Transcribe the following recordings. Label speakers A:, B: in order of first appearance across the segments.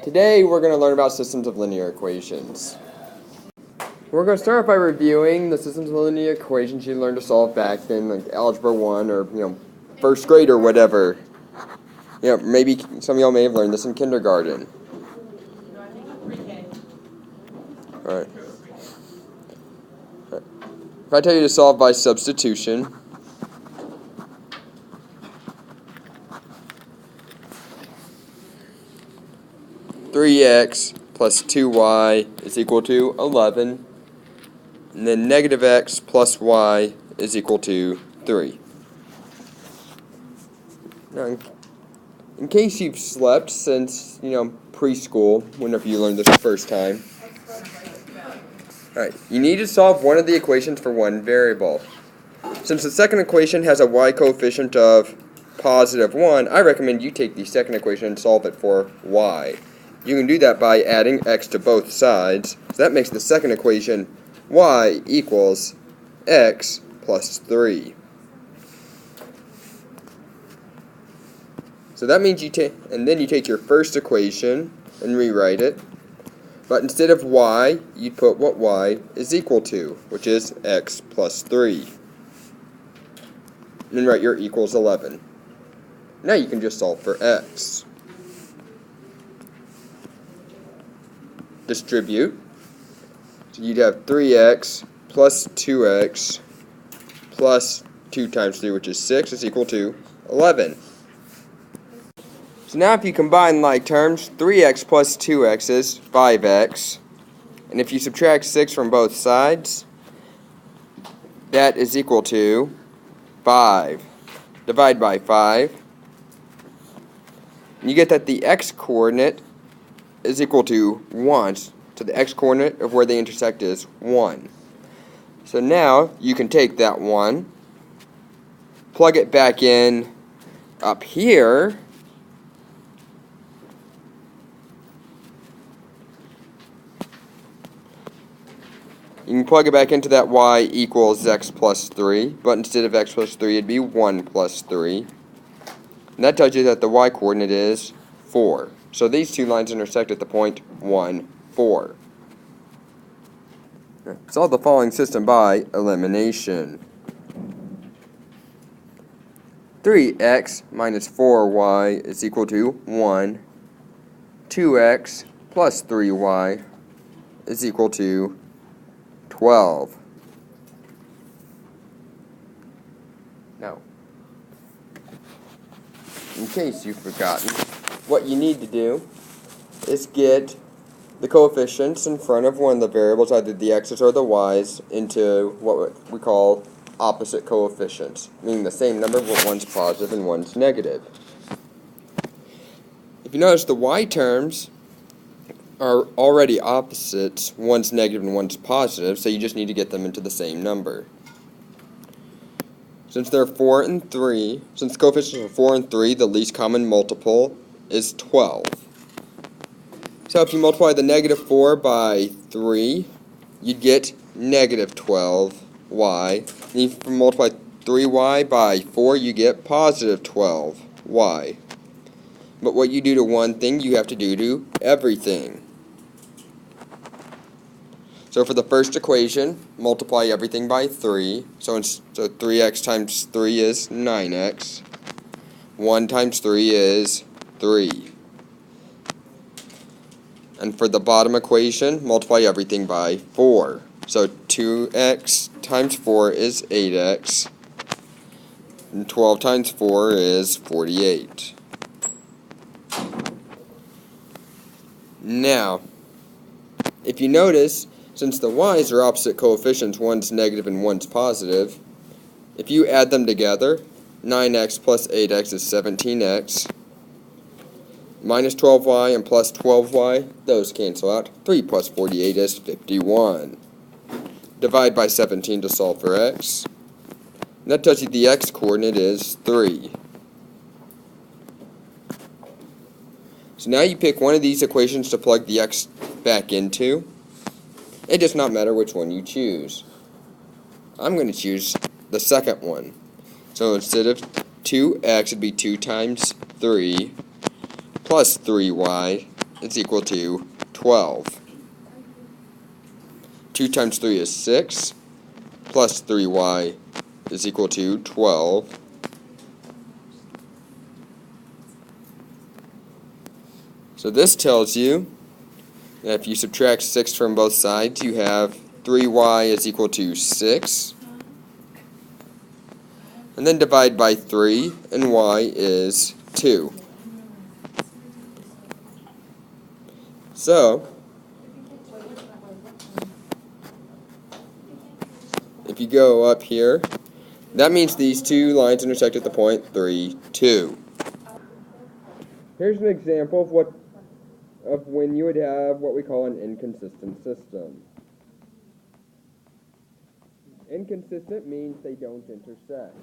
A: Today we're going to learn about systems of linear equations. We're going to start by reviewing the systems of linear equations you learned to solve back in like Algebra 1 or first grade or whatever. Maybe some of y'all may have learned this in kindergarten. Alright. If I tell you to solve by substitution, (3x plus 2y is equal to 11), and then negative x plus y is equal to 3. Now, in case you've slept since, preschool, whenever you learned this the first time, alright, you need to solve one of the equations for one variable. Since the second equation has a y coefficient of positive 1, I recommend you take the second equation and solve it for y. You can do that by adding x to both sides. So that makes the second equation y equals x plus 3. So that means you take your first equation and rewrite it. But instead of y, you put what y is equal to, which is x plus 3. And then write your equals 11. Now you can just solve for x. Distribute. So you'd have 3x plus 2x plus 2 times 3, which is 6, is equal to 11. So now if you combine like terms, 3x plus 2x is 5x. And if you subtract 6 from both sides, that is equal to 5. Divide by 5. And you get that the x-coordinate is equal to 1. So the x-coordinate of where they intersect is 1. So now you can take that 1, plug it back in up here, you can plug it back into that y equals x plus 3, but instead of x plus 3, it'd be 1 plus 3. And that tells you that the y-coordinate is 4. So these two lines intersect at the point 1, 4. Solve the following system by elimination. 3x minus 4y is equal to 1. 2x plus 3y is equal to 12. Now, in case you've forgotten, what you need to do is get the coefficients in front of one of the variables, either the x's or the y's, into what we call opposite coefficients, meaning the same number but one's positive and one's negative. If you notice, the y terms are already opposites, one's negative and one's positive, so you just need to get them into the same number. Since they're 4 and 3, since coefficients are 4 and 3, the least common multiple is 12. So if you multiply the negative 4 by 3, you'd get negative 12y. And if you multiply 3y by 4, you get positive 12y. But what you do to one thing, you have to do to everything. So for the first equation, multiply everything by 3. So 3x times 3 is 9x. 1 times 3 is 3. And for the bottom equation, multiply everything by 4. So 2x times 4 is 8x. And 12 times 4 is 48. Now, if you notice, since the y's are opposite coefficients, one's negative and one's positive, if you add them together, 9x plus 8x is 17x. Minus 12y and plus 12y, those cancel out. 3 plus 48 is 51. Divide by 17 to solve for x. And that tells you the x-coordinate is 3. So now you pick one of these equations to plug the x back into. It does not matter which one you choose. I'm going to choose the second one. So instead of 2x, it'd be 2 times 3 plus 3y is equal to 12. 2 times 3 is 6, plus 3y is equal to 12. So this tells you that if you subtract 6 from both sides, you have 3y is equal to 6. And then divide by 3, and y is 2. So, if you go up here, that means these two lines intersect at the point 3, 2. Here's an example of when you would have what we call an inconsistent system. Inconsistent means they don't intersect.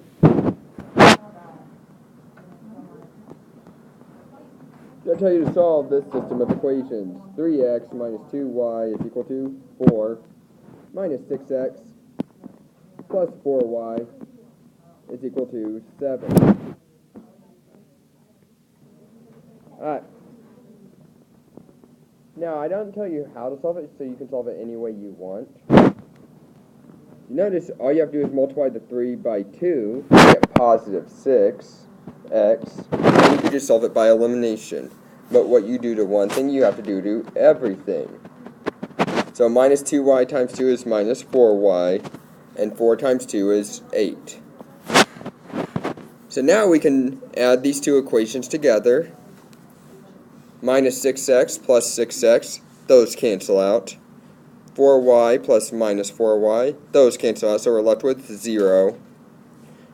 A: I'll tell you to solve this system of equations. 3x minus 2y is equal to 4 minus 6x plus 4y is equal to 7. Alright. Now, I don't tell you how to solve it, so you can solve it any way you want. You notice all you have to do is multiply the 3 by 2 to get positive 6x. And you can just solve it by elimination. But what you do to one thing, you have to do to everything. So minus 2y times 2 is minus 4y, and 4 times 2 is 8. So now we can add these two equations together. Minus 6x plus 6x, those cancel out. 4y plus minus 4y, those cancel out, so we're left with 0.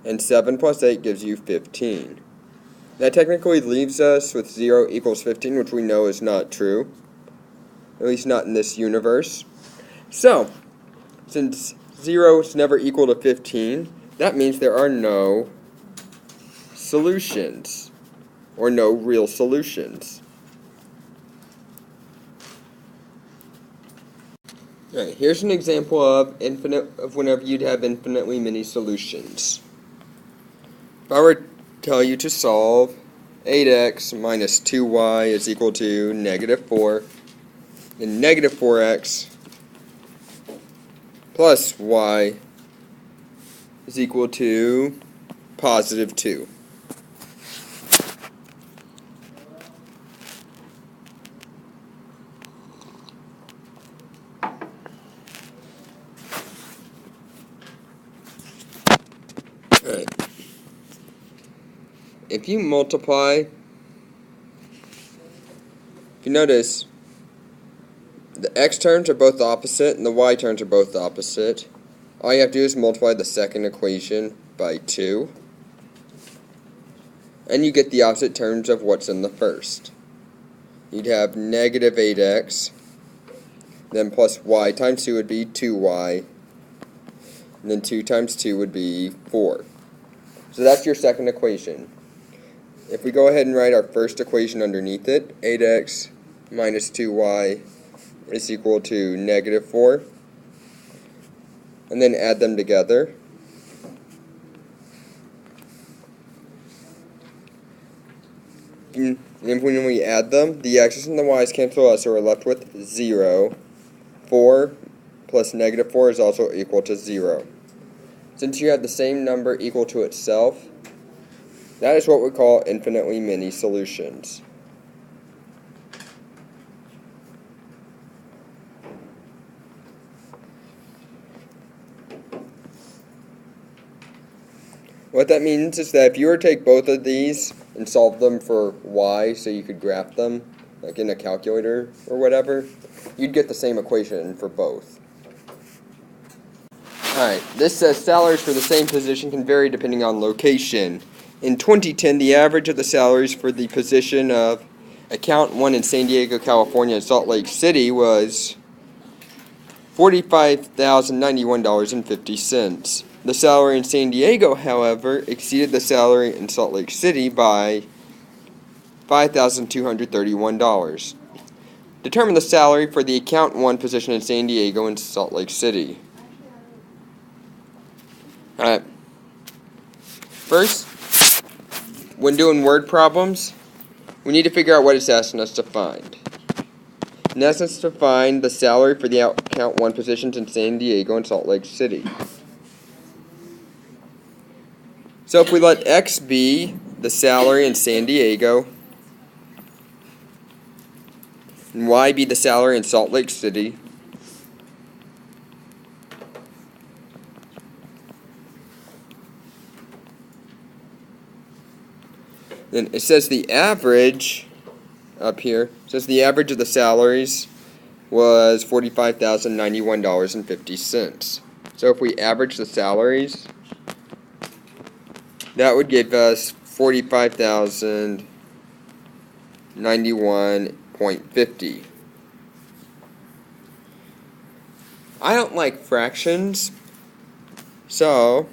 A: And 7 plus 8 gives you 15. That technically leaves us with 0 equals 15, which we know is not true. At least not in this universe. So, since 0 is never equal to 15, that means there are no solutions, or no real solutions. Alright, here's an example of whenever you'd have infinitely many solutions. If I were to tell you to solve 8x minus 2y is equal to negative 4, then negative 4x plus y is equal to positive 2. Alright. If you multiply, if you notice, the x terms are both opposite and the y terms are both opposite. All you have to do is multiply the second equation by 2. And you get the opposite terms of what's in the first. You'd have negative 8x, then plus y times 2 would be 2y, and then 2 times 2 would be 4. So that's your second equation. If we go ahead and write our first equation underneath it, 8x minus 2y is equal to negative 4, and then add them together. And when we add them, the x's and the y's cancel out, so we're left with 0. 4 plus negative 4 is also equal to 0. Since you have the same number equal to itself, that is what we call infinitely many solutions. What that means is that if you were to take both of these and solve them for y, so you could graph them, like in a calculator or whatever, you'd get the same equation for both. Alright, this says salaries for the same position can vary depending on location. In 2010, the average of the salaries for the position of Accountant 1 in San Diego, California, and Salt Lake City was $45,091.50. The salary in San Diego, however, exceeded the salary in Salt Lake City by $5,231. Determine the salary for the Accountant 1 position in San Diego and Salt Lake City. Alright. First, when doing word problems, we need to figure out what it's asking us to find. Next, let's find the salary for the Count 1 positions in San Diego and Salt Lake City. So if we let X be the salary in San Diego, and Y be the salary in Salt Lake City, then it says the average up here, says the average of the salaries was $45,091.50. So if we average the salaries, that would give us $45,091.50. I don't like fractions, so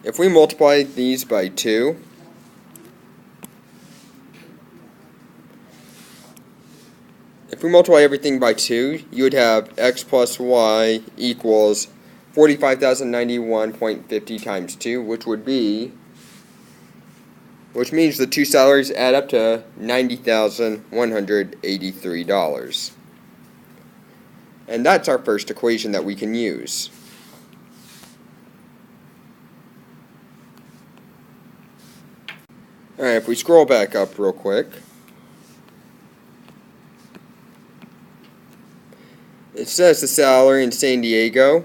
A: if we multiply these by 2, if we multiply everything by 2, you would have x plus y equals 45,091.50 times 2, which means the two salaries add up to $90,183. And that's our first equation that we can use. Alright, if we scroll back up real quick, it says the salary in San Diego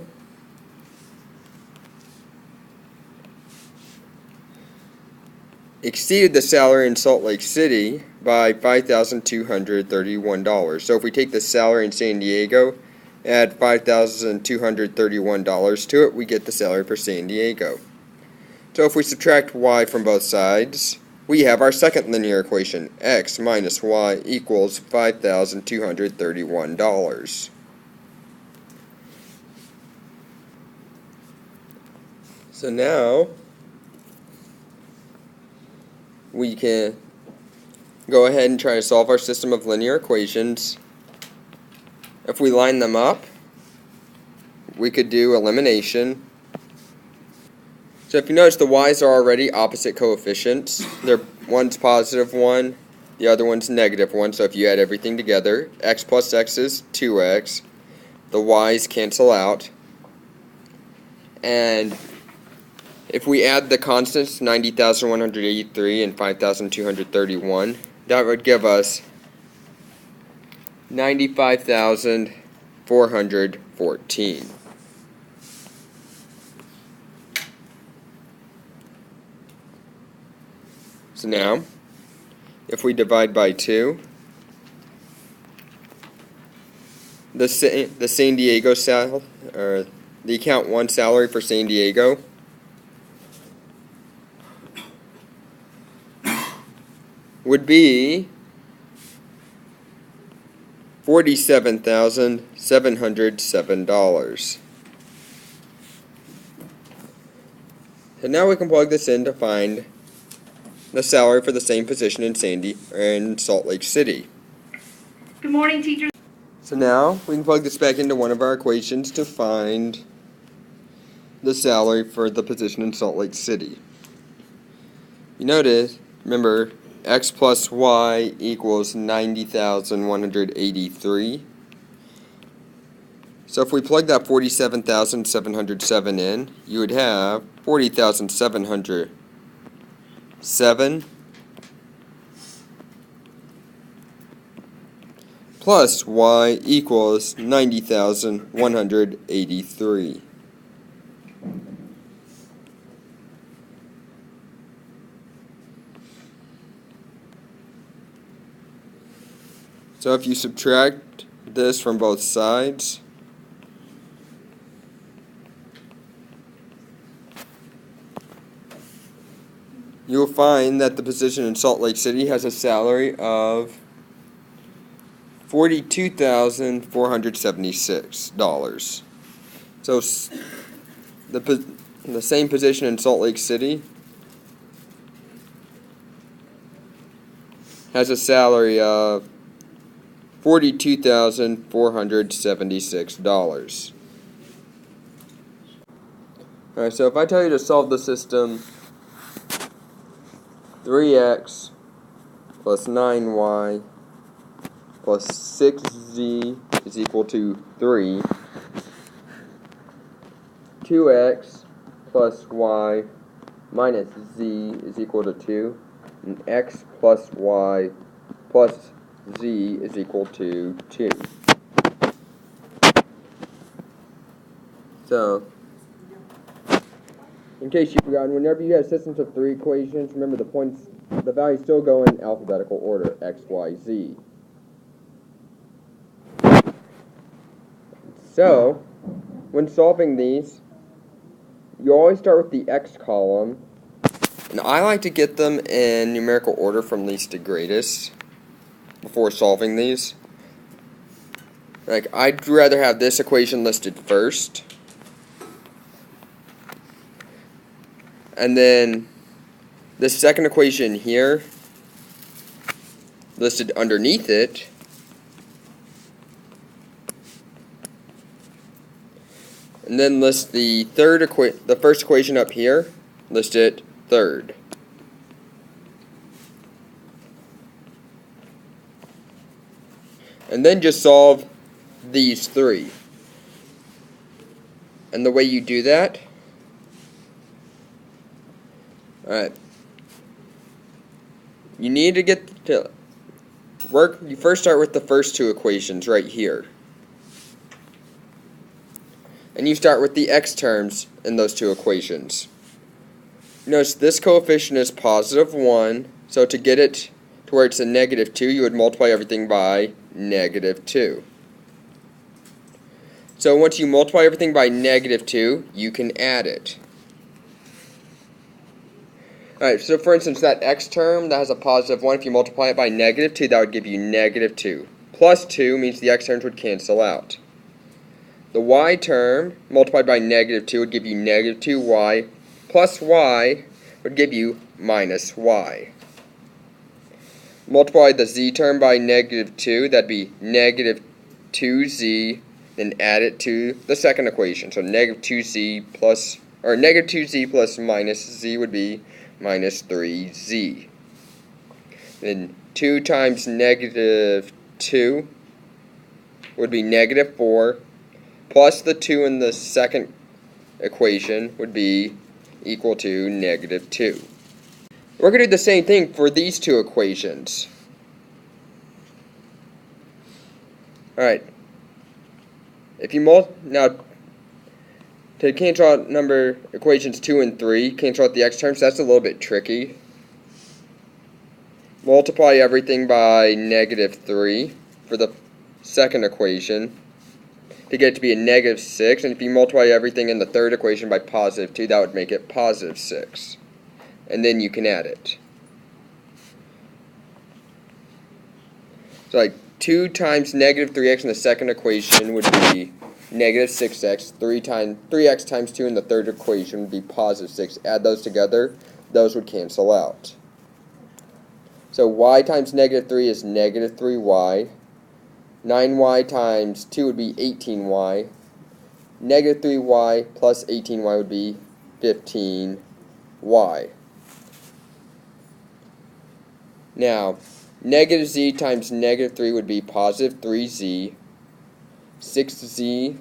A: exceeded the salary in Salt Lake City by $5,231. So if we take the salary in San Diego, add $5,231 to it, we get the salary for San Diego. So if we subtract y from both sides, we have our second linear equation, x minus y equals $5,231. So now we can go ahead and try to solve our system of linear equations. If we line them up, we could do elimination. So if you notice, the y's are already opposite coefficients. One's positive 1, the other one's negative 1. So if you add everything together, x plus x is 2x. The y's cancel out. And if we add the constants, 90,183 and 5,231, that would give us 95,414. So now, if we divide by 2, the San Diego or the Count 1 salary for San Diego would be $47,707. And now we can plug this in to find the salary for the same position in Salt Lake City.
B: Good morning, teachers.
A: So now we can plug this back into one of our equations to find the salary for the position in Salt Lake City. You notice, remember, x plus y equals 90,183. So if we plug that 47,707 in, you would have 40,707 plus y equals 90,183. So if you subtract this from both sides, you'll find that the position in Salt Lake City has a salary of $42,476. So the same position in Salt Lake City has a salary of $42,476. Alright, so if I tell you to solve the system 3x plus 9y plus 6z is equal to 3. 2x plus y minus z is equal to 2. And x plus y plus z is equal to 2. So, in case you've forgotten, whenever you have systems of 3 equations, remember the values still go in alphabetical order, x, y, z. So, when solving these, you always start with the x column, and I like to get them in numerical order from least to greatest before solving these. Like, I'd rather have this equation listed first, and then this second equation here listed underneath it. And then list the first equation up here, list it third. And then just solve these 3. And the way you do that, alright, you need to get to work, you first start with the first 2 equations right here. And you start with the x terms in those 2 equations. Notice this coefficient is positive 1, so to get it to where it's a negative 2, you would multiply everything by negative 2. So once you multiply everything by negative 2, you can add it. Alright, so for instance, that x term that has a positive 1, if you multiply it by negative 2, that would give you negative 2. Plus 2 means the x terms would cancel out. The y term multiplied by negative 2 would give you negative 2y, plus y would give you minus y. Multiply the z term by negative 2, that'd be negative 2z, then add it to the second equation. So negative 2z plus minus z would be minus 3z. Then 2 times negative 2 would be negative 4. Plus the 2 in the second equation would be equal to negative 2. We're going to do the same thing for these 2 equations. Alright. If you now, to cancel out equations 2 and 3, cancel out the x terms, that's a little bit tricky. Multiply everything by negative 3 for the second equation to get it to be a negative 6, and if you multiply everything in the third equation by positive 2, that would make it positive 6. And then you can add it. So like 2 times negative 3x in the second equation would be negative 6x. 3x times 2 in the third equation would be positive 6. Add those together, those would cancel out. So y times negative 3 is negative 3y. 9y times 2 would be 18y. Negative 3y plus 18y would be 15y. Now, negative z times negative 3 would be positive 3z. 6z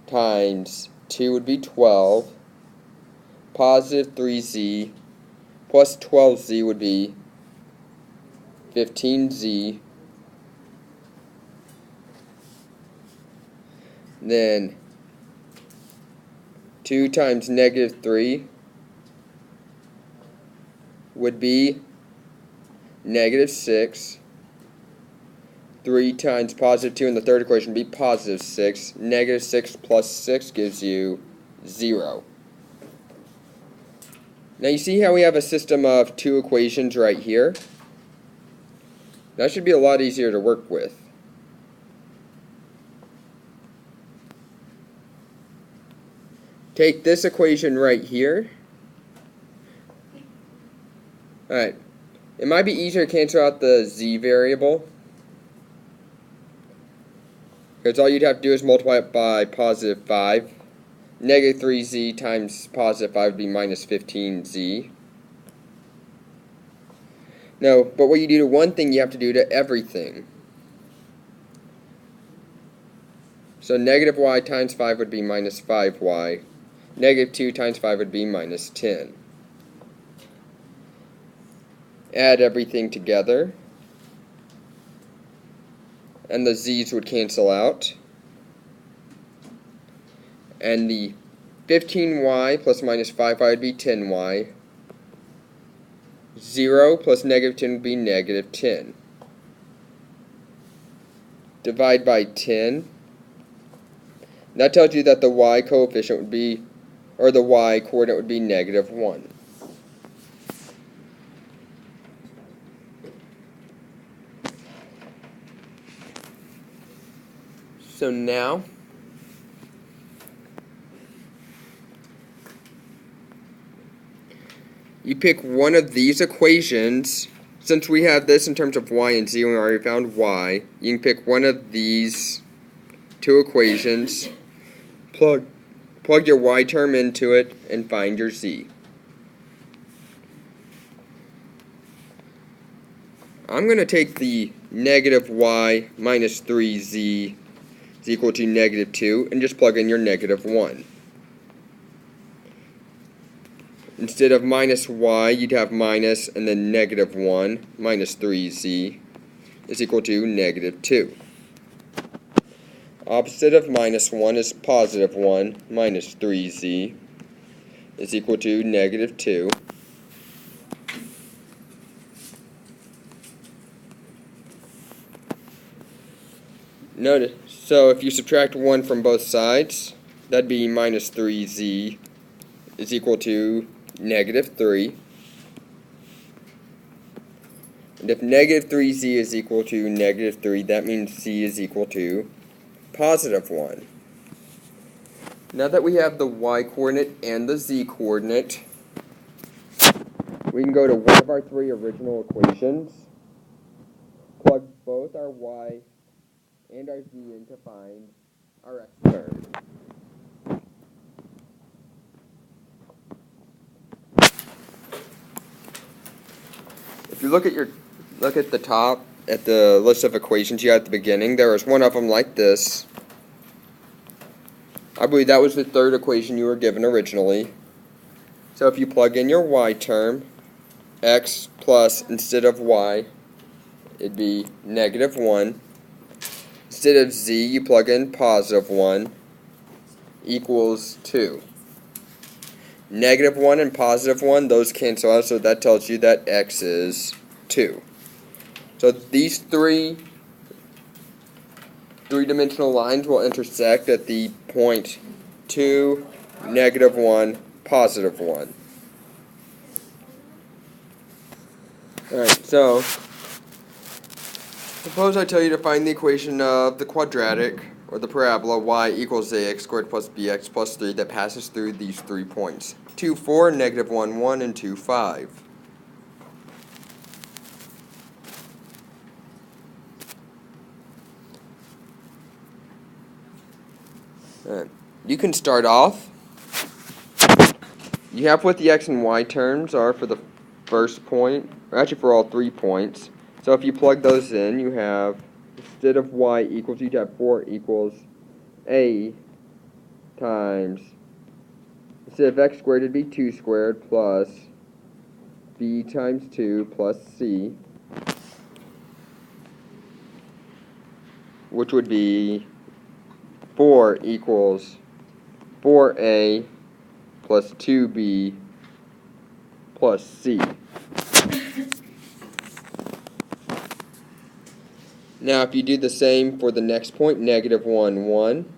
A: times 2 would be 12. Positive 3z plus 12z would be 15z. Then 2 times negative 3 would be negative 6. 3 times positive 2 in the third equation would be positive 6. Negative 6 plus 6 gives you 0. Now you see how we have a system of 2 equations right here? That should be a lot easier to work with. Take this equation right here. Alright. It might be easier to cancel out the z variable, because all you'd have to do is multiply it by positive 5. Negative 3z times positive 5 would be minus 15z. No, but what you do to one thing, you have to do to everything. So negative y times 5 would be minus 5y. Negative 2 times 5 would be minus 10. Add everything together, and the z's would cancel out. And the 15y plus minus 5y would be 10y. 0 plus negative 10 would be negative 10. Divide by 10. That tells you that the y coefficient would be, or the y coordinate would be negative 1. So now, you pick one of these equations. Since we have this in terms of y and z, and we already found y, you can pick one of these two equations, plug your y term into it, and find your z. I'm going to take the negative y minus 3z is equal to negative 2, and just plug in your negative 1. Instead of minus y, you'd have minus and then negative 1 minus 3z is equal to negative 2. Opposite of minus 1 is positive 1 minus 3z is equal to negative 2. Notice, so if you subtract 1 from both sides, that'd be minus 3z is equal to negative 3. And if negative 3z is equal to negative 3, that means z is equal to positive 1. Now that we have the y coordinate and the z coordinate, we can go to one of our three original equations, plug both our y and our z in to find our x term. If you look at the top, at the list of equations you had at the beginning, there was one of them like this. I believe that was the third equation you were given originally. So if you plug in your y term, x plus, instead of y, it'd be negative 1. Instead of z, you plug in positive 1 equals 2. Negative 1 and positive 1, those cancel out, so that tells you that x is 2. So these three-dimensional lines will intersect at the point 2, negative 1, positive 1. Alright, so suppose I tell you to find the equation of the quadratic, or the parabola, y equals ax squared plus bx plus 3 that passes through these 3 points. 2, 4, negative 1, 1, and 2, 5. You can start off. You have what the x and y terms are for the first point, or actually for all 3 points. So if you plug those in, you have, instead of y equals, you'd have 4 equals a times, instead of x squared, it'd be 2 squared plus b times 2 plus c, which would be 4 equals 4a plus 2b plus c. Now if you do the same for the next point, negative 1, 1,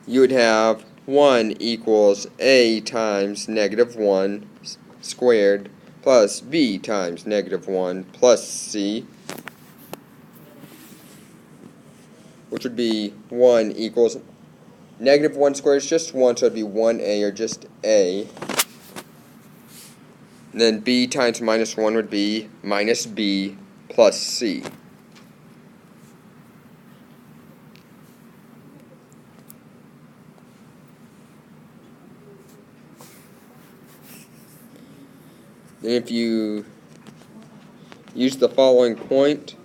A: you would have 1 equals a times negative 1 squared plus b times negative 1 plus c, which would be 1 equals, negative 1 squared is just 1, so it would be 1a, or just a. And then b times minus 1 would be minus b plus c. Then if you use the following point,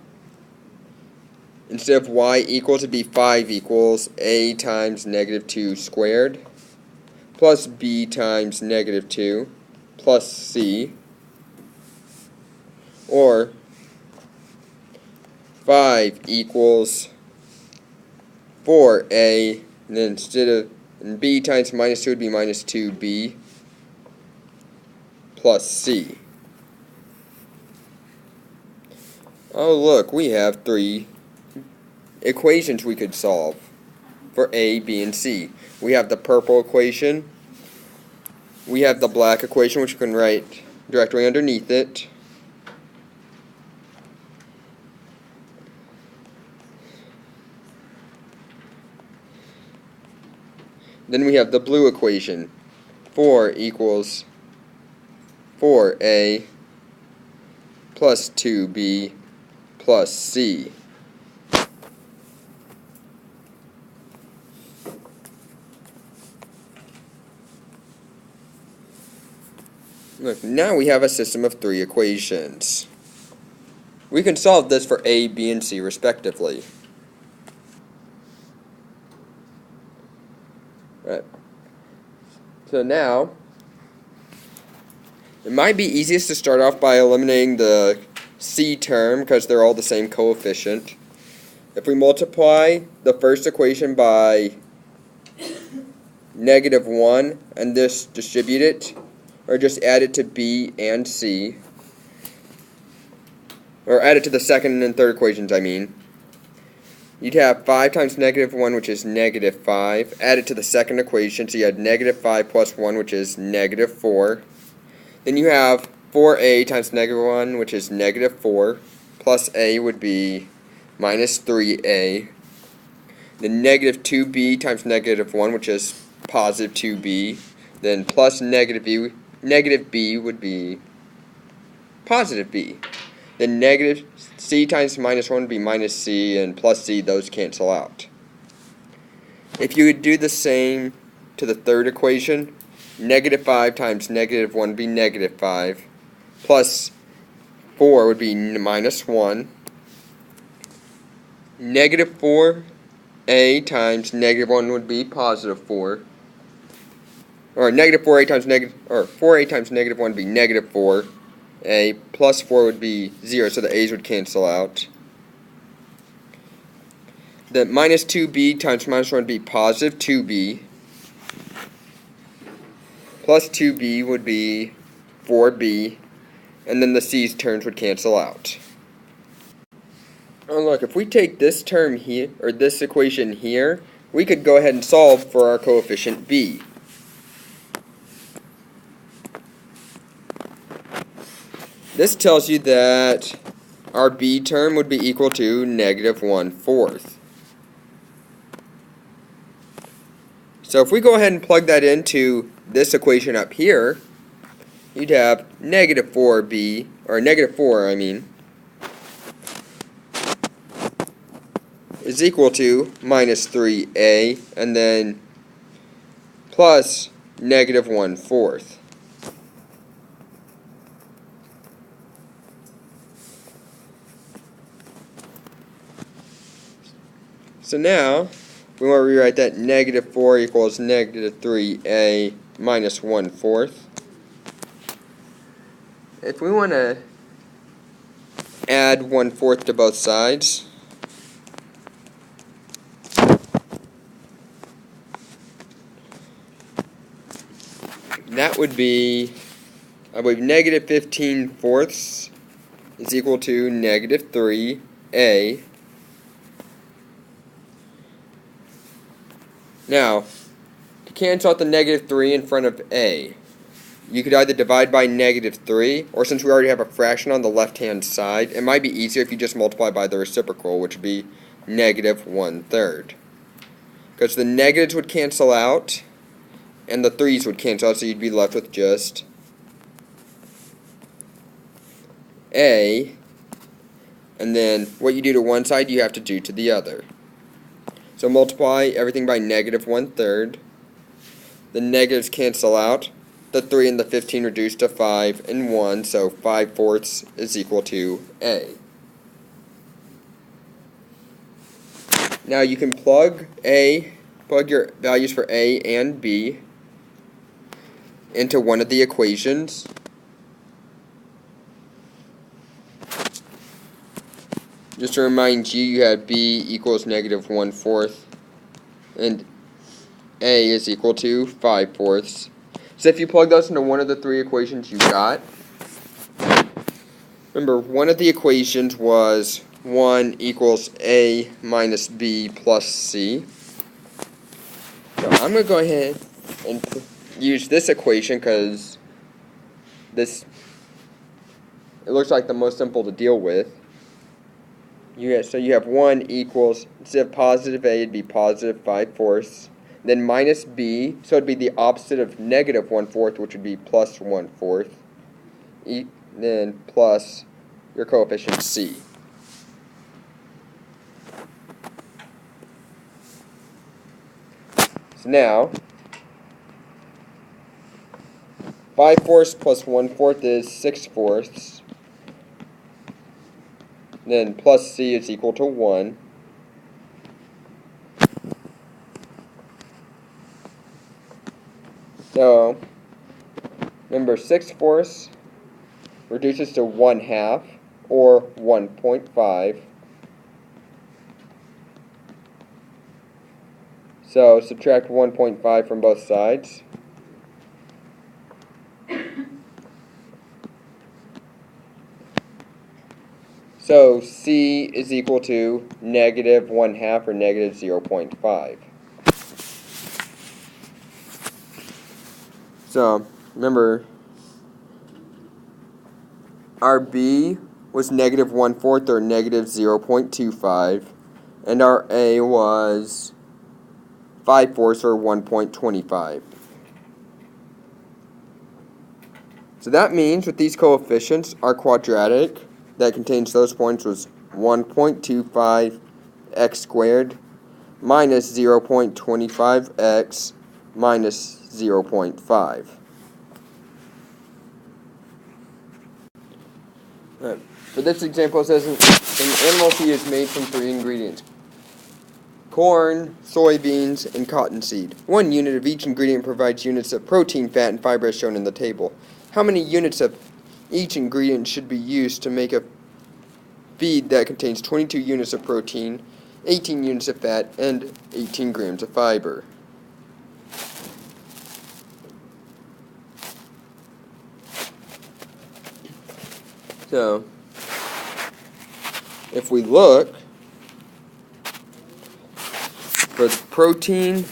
A: instead of y equals, it'd be 5 equals a times negative 2 squared plus b times negative 2 plus c, or 5 equals 4a, and then and b times minus 2 would be minus 2b plus c. Oh look, we have 3 equations we could solve for a, b, and c. We have the purple equation, we have the black equation, which we can write directly underneath it, then we have the blue equation. 4 equals 4a plus 2b plus c. Look, now we have a system of 3 equations. We can solve this for a, b, and c respectively. Right. So now, it might be easiest to start off by eliminating the c term because they're all the same coefficient. If we multiply the first equation by -1 and this distribute it, or just add it to b and c, or add it to the second and third equations, I mean, you'd have 5 times -1, which is -5. Add it to the second equation, so you had -5 plus 1, which is -4. Then you have 4a times -1, which is -4, plus a would be minus 3a. Then -2b times -1, which is positive 2b. Then plus negative b would be positive b. Then negative c times -1 would be minus c, and plus c, those cancel out. If you would do the same to the third equation, -5 times -1 would be -5, plus 4 would be -1. -4a times -1 would be positive 4. Or -4a times -4a times -1 would be -4. A plus 4 would be 0, so the a's would cancel out. The minus 2b times -1 would be positive 2b. Plus 2b would be 4b. And then the c's terms would cancel out. Oh look, if we take this term here, or this equation here, we could go ahead and solve for our coefficient b. This tells you that our b term would be equal to -1/4. So if we go ahead and plug that into this equation up here, you'd have -4b, or -4, I mean, is equal to minus 3a, and then plus -1/4. So now, we want to rewrite that -4 equals -3a minus 1/4. If we want to add 1/4 to both sides, that would be, I believe, -15/4 is equal to -3a. Now, to cancel out the -3 in front of a, you could either divide by -3, or since we already have a fraction on the left-hand side, it might be easier if you just multiply by the reciprocal, which would be -1/3. Because the negatives would cancel out, and the 3's would cancel out, so you'd be left with just a, and then what you do to one side, you have to do to the other. So multiply everything by -1/3. The negatives cancel out. The 3 and the 15 reduce to 5 and 1, so 5/4 is equal to a. Now you can plug your values for A and B into one of the equations. Just to remind you, you have B equals negative 1/4 and A is equal to 5/4. So if you plug those into one of the three equations you got, remember one of the equations was 1 equals A minus B plus C. So I'm going to go ahead and use this equation because it looks like the most simple to deal with. So you have 1 equals, instead of positive A, it'd be positive 5/4. Then minus B, so it'd be the opposite of negative 1/4, which would be plus 1/4. Then plus your coefficient C. So now, 5/4 plus 1/4 is 6/4. Then plus C is equal to 1. So, remember 6/4 reduces to 1/2, or 1.5. So subtract 1.5 from both sides. So C is equal to negative 1/2 or negative 0.5. So remember, our B was negative 1/4 or negative 0.25, and our A was 5/4 or 1.25. So that means with these coefficients, our quadratic that contains those points was 1.25 x squared minus 0.25 x minus 0.5. For this example, it says an animal feed is made from 3 ingredients: corn, soybeans, and cottonseed. 1 unit of each ingredient provides units of protein, fat, and fiber as shown in the table. How many units of each ingredient should be used to make a feed that contains 22 units of protein, 18 units of fat, and 18 grams of fiber? So, if we look for the protein,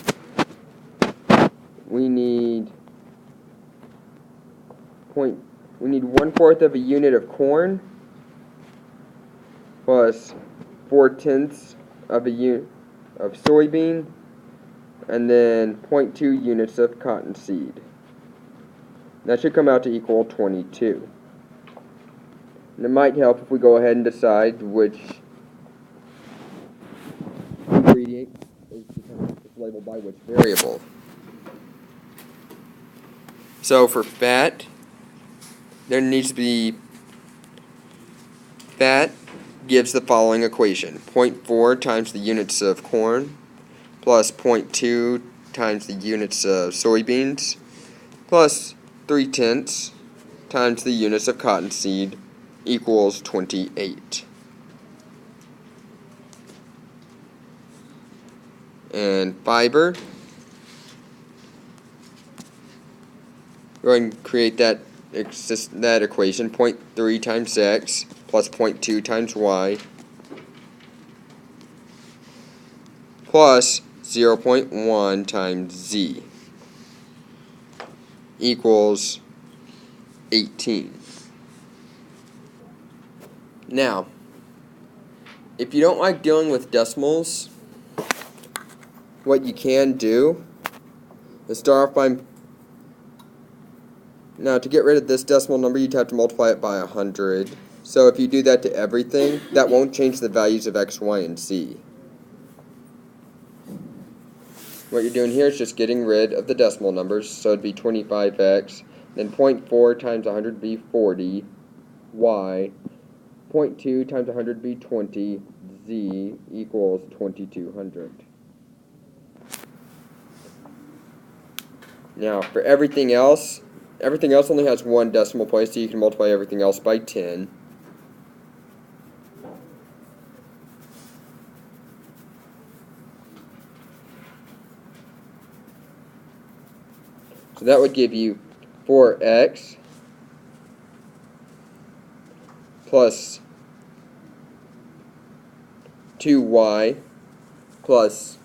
A: we need 1/4 of a unit of corn plus 4/10 of a unit of soybean, and then 0.2 units of cottonseed. That should come out to equal 22. And it might help if we go ahead and decide which ingredient is labeled by which variable. So for fat, there needs to be, fat gives the following equation: 0.4 times the units of corn plus 0.2 times the units of soybeans plus 3/10 times the units of cottonseed equals 28. And fiber, go ahead and create that equation: 0.3 times x plus 0.2 times y plus 0.1 times z equals 18. Now, if you don't like dealing with decimals, what you can do is start off by, now to get rid of this decimal number, you'd have to multiply it by 100. So if you do that to everything, that won't change the values of x, y, and z. What you're doing here is just getting rid of the decimal numbers, so it'd be 25x, then 0.4 times 100 would be 40, y, 0.2 times 100 would be 20, z equals 2200. Now, for everything else only has one decimal place, so you can multiply everything else by 10. So that would give you 4x plus 2y plus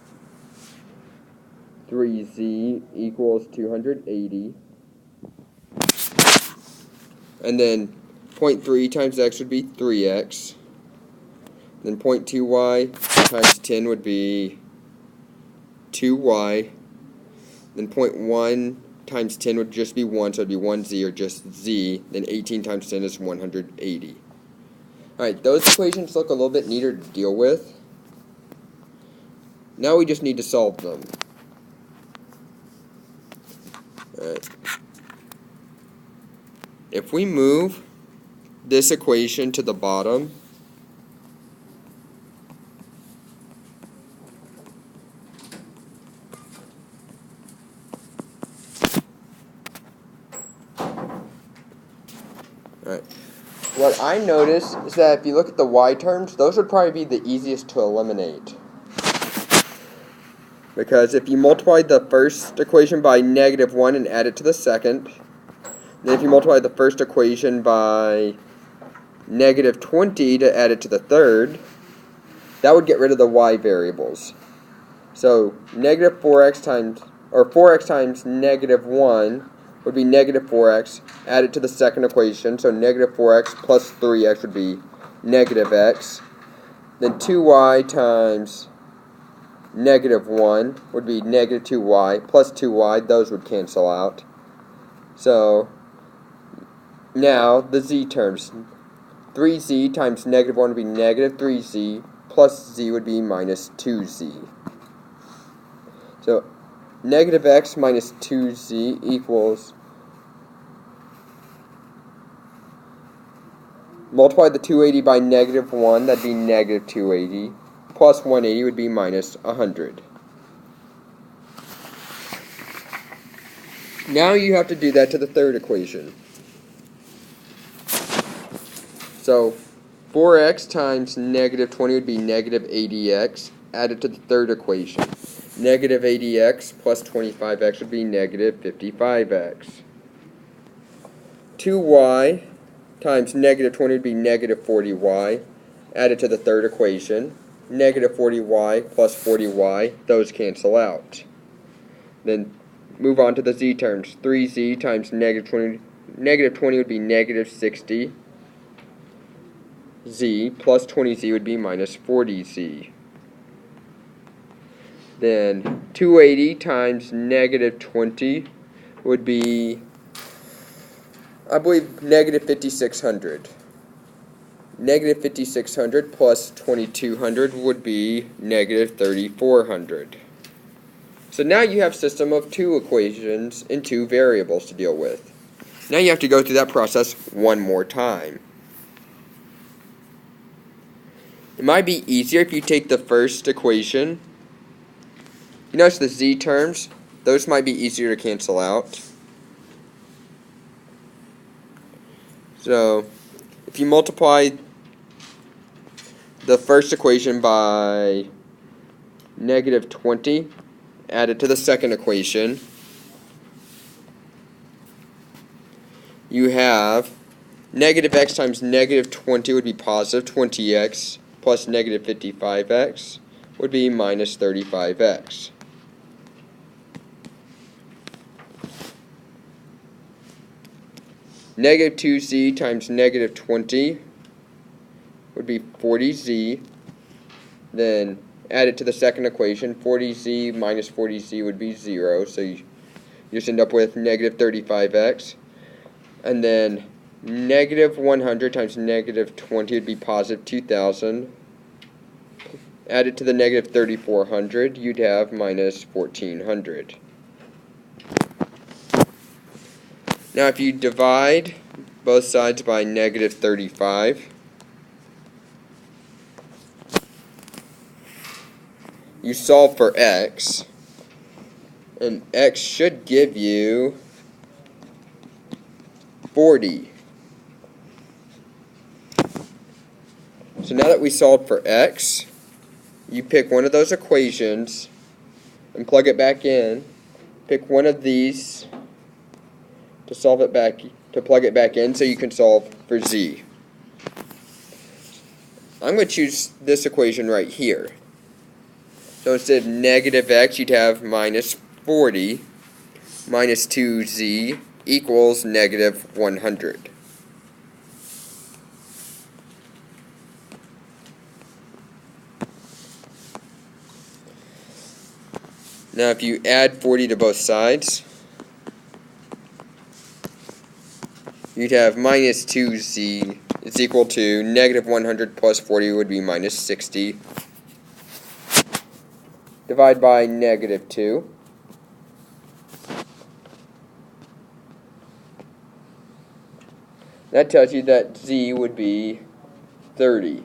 A: 3z equals 280. And then 0.3 times x would be 3x. Then 0.2y times 10 would be 2y. Then 0.1 times 10 would just be 1, so it would be 1z or just z. Then 18 times 10 is 180. Alright, those equations look a little bit neater to deal with. Now we just need to solve them. Alright. If we move this equation to the bottom, alright, what I notice is that if you look at the y terms, those would probably be the easiest to eliminate. Because if you multiply the first equation by -1 and add it to the second, then if you multiply the first equation by -20 to add it to the third, that would get rid of the y variables. So negative 4x times, or 4x times -1 would be -4x, add it to the second equation, so -4x plus 3x would be -x. Then 2y times -1 would be -2y, plus 2y, those would cancel out. So now the z terms, 3z times -1 would be -3z, plus z would be -2z. So -x minus 2z equals, multiply the 280 by -1, that'd be -280, plus 180 would be -100. Now you have to do that to the third equation. So 4x times -20 would be -80x, added to the third equation. -80x plus 25x would be -55x. 2y times -20 would be -40y, added to the third equation. -40y plus 40y, those cancel out. Then move on to the z terms. 3z times -20 would be -60. Z plus 20z would be -40z. Then 280 times -20 would be, I believe, -5600. -5600 plus 2200 would be -3400. So now you have a system of two equations and two variables to deal with. Now you have to go through that process one more time. It might be easier if you take the first equation. You notice the z terms, those might be easier to cancel out. So if you multiply the first equation by -20, add it to the second equation, you have -x times -20 would be positive 20x, plus -55x would be -35x. -2z times -20 would be 40z. Then add it to the second equation. 40z minus 40z would be 0. So you just end up with -35x. And then -100 times -20 would be positive 2000. Add it to the -3400. You'd have -1400. Now if you divide both sides by -35, you solve for x, and x should give you 40. So now that we solved for x, you pick one of those equations and plug it back in. Pick one of these to plug it back in so you can solve for z. I'm going to choose this equation right here. So instead of negative x, you'd have minus 40 minus 2z equals negative 100. Now if you add 40 to both sides, you'd have minus 2z is equal to negative 100 plus 40 would be minus 60. Divide by negative 2. That tells you that z would be 30.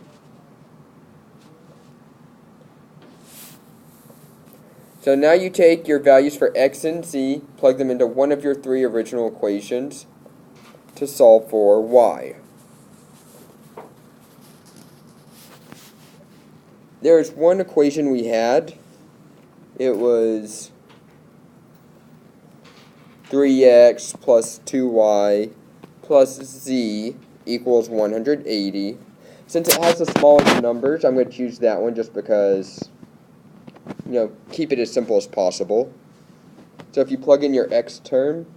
A: So now you take your values for x and z, plug them into one of your three original equations to solve for y. There's one equation we had. It was 3x plus 2y plus z equals 180. Since it has the smallest numbers, I'm going to choose that one just because, keep it as simple as possible. So if you plug in your x term,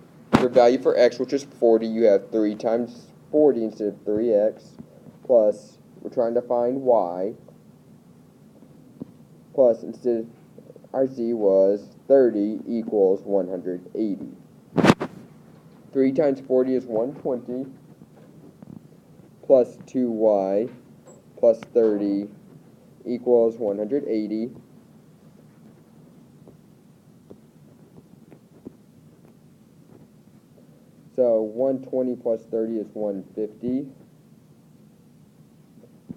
A: your value for x, which is 40, you have 3 times 40 instead of 3x, plus, we're trying to find y, plus, instead, our z was 30 equals 180. 3 times 40 is 120, plus 2y, plus 30 equals 180. So 120 plus 30 is 150,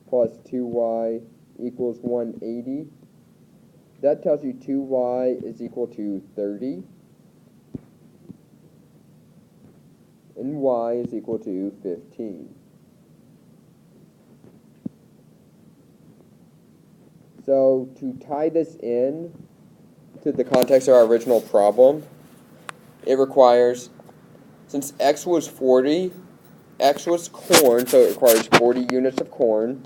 A: plus 2y equals 180. That tells you 2y is equal to 30, and y is equal to 15. So to tie this in to the context of our original problem, it requires, since x was 40, x was corn, so it requires 40 units of corn.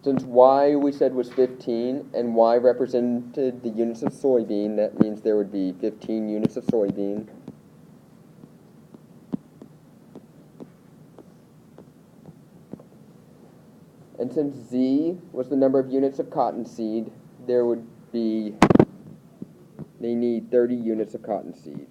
A: Since y we said was 15, and y represented the units of soybean, that means there would be 15 units of soybean. And since z was the number of units of cottonseed, they need 30 units of cottonseed.